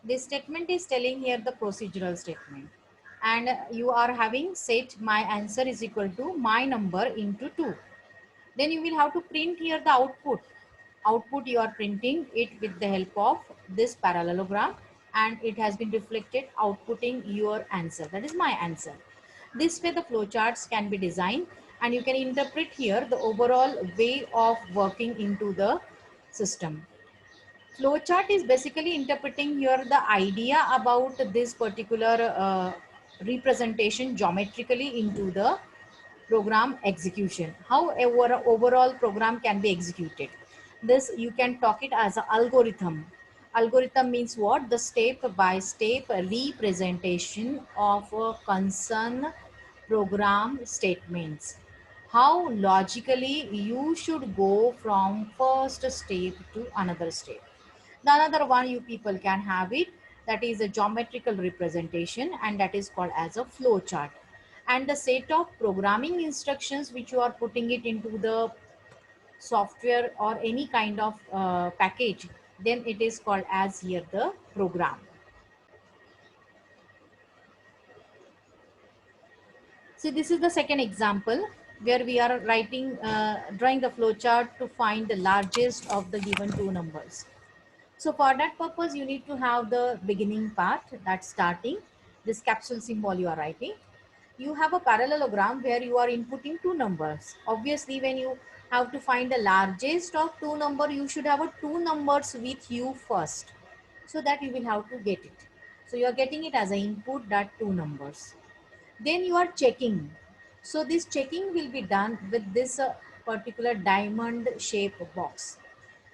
This statement is telling here the procedural statement, and you are having set my answer is equal to my number into 2. Then you will have to print here the output. You are printing it with the help of this parallelogram, and it has been reflected outputting your answer, that is my answer. This way the flowcharts can be designed, and you can interpret here the overall way of working into the system. Flowchart is basically interpreting here the idea about this particular representation geometrically into the program execution. How our overall program can be executed. This you can talk it as an algorithm. Algorithm means what? The step by step representation of a concern program statements. How logically you should go from first step to another step. The another one you people can have it, that is a geometrical representation, and that is called as a flow chart. And the set of programming instructions which you are putting it into the software or any kind of package, then it is called as here the program. See, this is the second example where we are writing, drawing the flow chart to find the largest of the given two numbers. So for that purpose, you need to have the beginning part, that's starting. This capsule symbol you are writing. You have a parallelogram where you are inputting two numbers. Obviously, when you have to find the largest of two number, you should have a two numbers with you first, so that you will have to get it. So you are getting it as an input, that two numbers. Then you are checking. So this checking will be done with this particular diamond shape box.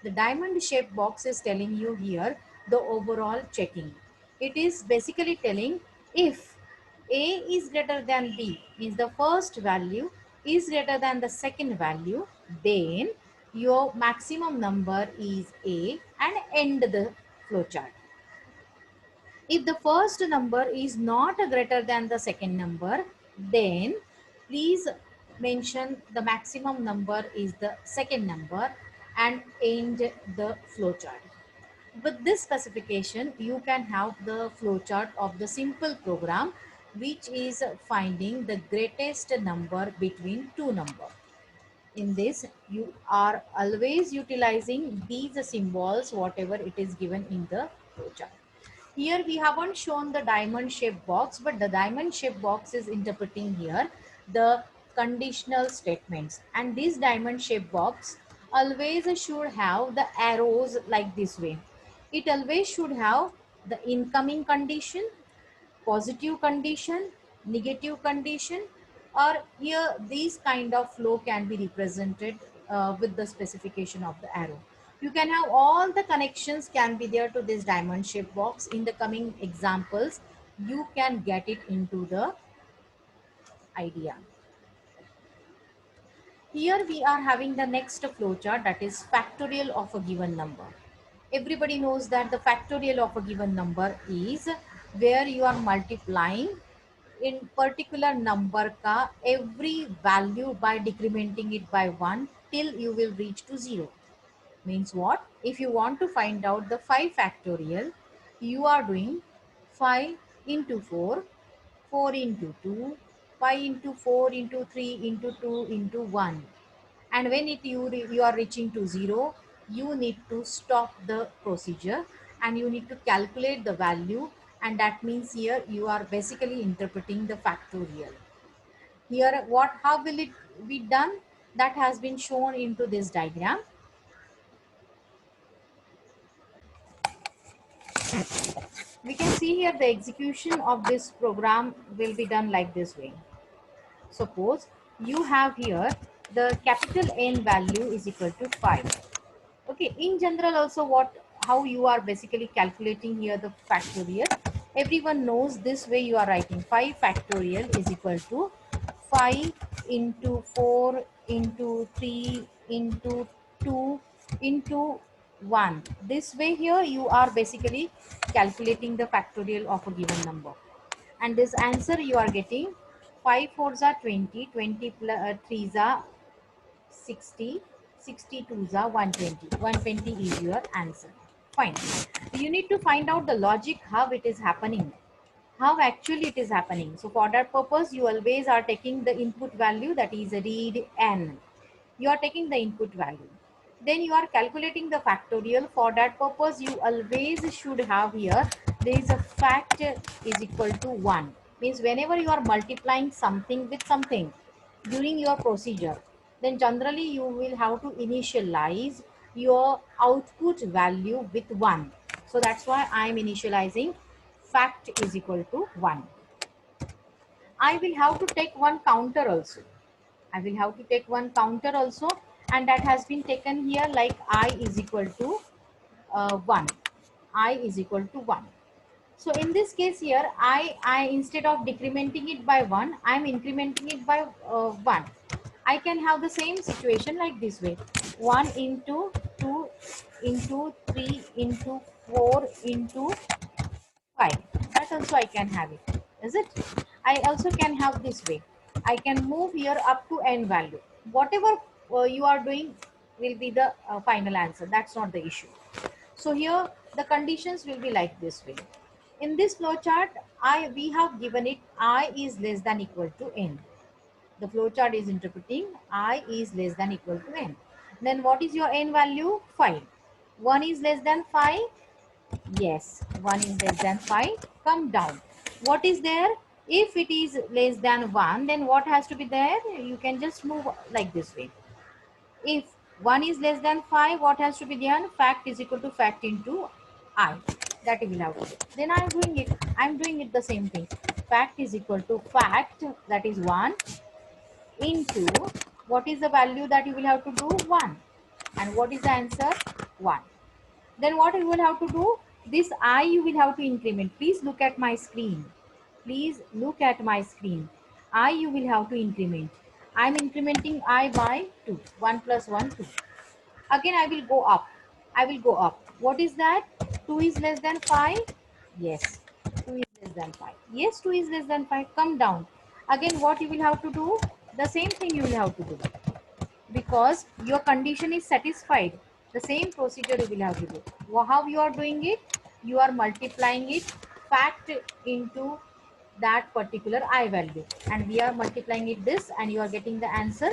The diamond shaped box is telling you here the overall checking. It is basically telling if A is greater than B, means the first value is greater than the second value, then your maximum number is A, and end the flowchart. If the first number is not greater than the second number, then please mention the maximum number is the second number and end the flowchart. With this specification, you can have the flowchart of the simple program which is finding the greatest number between two numbers. In this, you are always utilizing these symbols, whatever it is given in the flowchart. Here we haven't shown the diamond shaped box, but the diamond shaped box is interpreting here the conditional statements. And this diamond shaped box always should have the arrows like this way. It always should have the incoming condition, positive condition, negative condition, or here these kind of flow can be represented with the specification of the arrow. You can have all the connections can be there to this diamond shape box. In the coming examples, you can get it into the idea. Here we are having the next flowchart, that is factorial of a given number. Everybody knows that the factorial of a given number is where you are multiplying in particular number ka every value by decrementing it by 1 till you will reach to 0. Means what? If you want to find out the 5 factorial, you are doing 5 into 4, 4 into 2, 5 into 4 into 3 into 2 into 1. And when you are reaching to 0, you need to stop the procedure and you need to calculate the value, and that means here you are basically interpreting the factorial. Here how will it be done? That has been shown into this diagram. We can see here the execution of this program will be done like this way. Suppose you have here the capital N value is equal to 5. Okay, in general also how you are basically calculating here the factorial. Everyone knows this way you are writing 5 factorial is equal to 5 into 4 into 3 into 2 into 1. This way here you are basically calculating the factorial of a given number. And this answer you are getting 5 4s are 20, 20 plus, 3s are 60, 62s are 120. 120 is your answer. Fine. You need to find out the logic, how it is happening, how actually it is happening. So for that purpose, you always are taking the input value, that is read n. You are taking the input value. Then you are calculating the factorial. For that purpose, you always should have here, there is a fact is equal to 1. Means whenever you are multiplying something with something during your procedure, then generally you will have to initialize your output value with 1. So that's why I am initializing fact is equal to 1. I will have to take one counter also. I will have to take one counter also, and that has been taken here like I is equal to 1. I is equal to 1. So in this case here, I instead of decrementing it by 1, I am incrementing it by 1. I can have the same situation like this way: 1 into 2 into 3 into 4 into 5. That also I can have it. Is it? I also can have this way. I can move here up to n value. Whatever you are doing will be the final answer. That's not the issue. So here the conditions will be like this way. In this flowchart, we have given it I is less than equal to n. The flowchart is interpreting I is less than equal to n. Then what is your n value? 5. 1 is less than 5. Yes, 1 is less than 5. Come down. What is there? If it is less than 1, then what has to be there? You can just move like this way. If 1 is less than 5, what has to be done? Fact is equal to fact into I. That will have to do. Then I am doing it. I am doing it the same thing. Fact is equal to fact, that is 1, into what is the value that you will have to do? 1. And what is the answer? 1. Then what you will have to do? This I you will have to increment. Please look at my screen. Please look at my screen. I you will have to increment. I am incrementing I by 2. 1 plus 1, 2. Again I will go up. I will go up. What is that? 2 is less than 5. Yes. 2 is less than 5. Yes, 2 is less than 5. Come down. Again what you will have to do? The same thing you will have to do, because your condition is satisfied. The same procedure you will have to do. How you are doing it? You are multiplying it fact into that particular I value, and we are multiplying it this, and you are getting the answer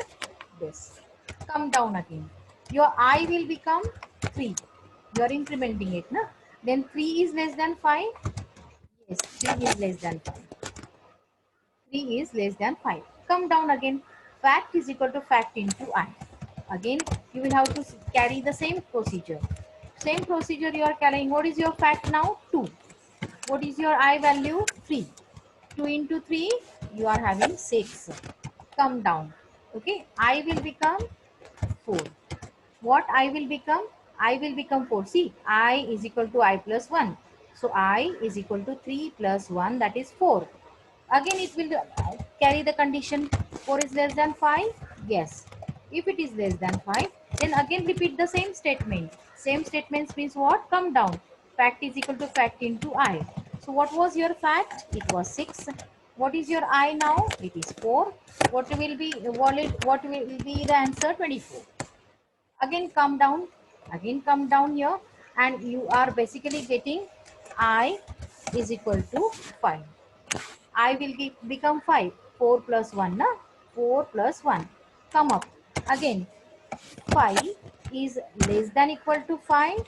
this. Come down again. Your I will become 3. You are incrementing it, na? Then 3 is less than 5. Yes, 3 is less than 5. 3 is less than 5. Come down again. Fact is equal to fact into I. Again, you will have to carry the same procedure. Same procedure you are carrying. What is your fact now? 2. What is your I value? 3. 2 into 3, you are having 6. Come down. Okay, I will become 4. What I will become? I will become 4. See, I is equal to I plus 1. So I is equal to 3 plus 1, that is 4. Again it will carry the condition 4 is less than 5. Yes. If it is less than 5, then again repeat the same statement. Same statements means what? Come down. Fact is equal to fact into I. So what was your fact? It was 6. What is your I now? It is 4. What will be the answer? 24. Again come down. Again come down here, and you are basically getting I is equal to 5. I will become 5. 4 plus 1, na? 4 plus 1. Come up. Again, 5 is less than equal to 5.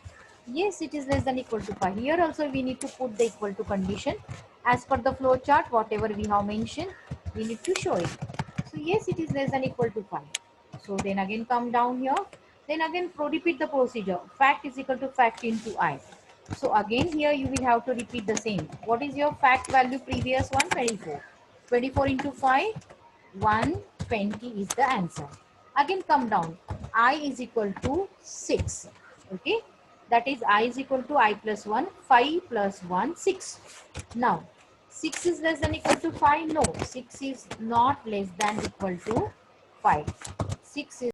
Yes, it is less than equal to 5. Here also we need to put the equal to condition. As per the flow chart, whatever we have mentioned, we need to show it. So yes, it is less than equal to 5. So then again come down here. Then again repeat the procedure. Fact is equal to fact into I. So again here you will have to repeat the same. What is your fact value previous one? 24. 24 into 5, 120 is the answer. Again come down. I is equal to 6. Okay. That is I is equal to I plus 1. 5 plus 1, 6. Now 6 is less than equal to 5. No. 6 is not less than equal to 5. 6 is